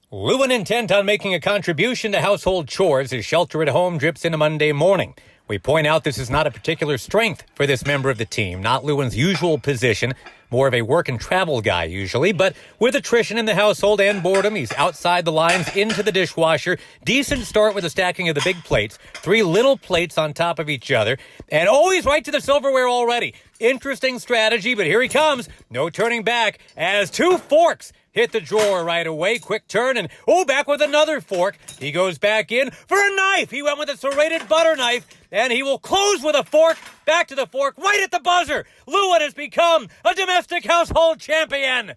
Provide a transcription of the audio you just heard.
Lewin, intent on making a contribution to household chores as shelter at home drips into Monday morning. We point out this is not a particular strength for this member of the team, not Lewin's usual position, more of a work and travel guy usually, but with attrition in the household and boredom, he's outside the lines into the dishwasher. Decent start with the stacking of the big plates, 3 little plates on top of each other, and he's right to the silverware already. Interesting strategy, but here he comes. No turning back as 2 forks hit the drawer right away. Quick turn and, back with another fork. He goes back in for a knife. He went with a serrated butter knife, and he will close with a fork. Back to the fork, right at the buzzer. Lewin has become a domestic household champion.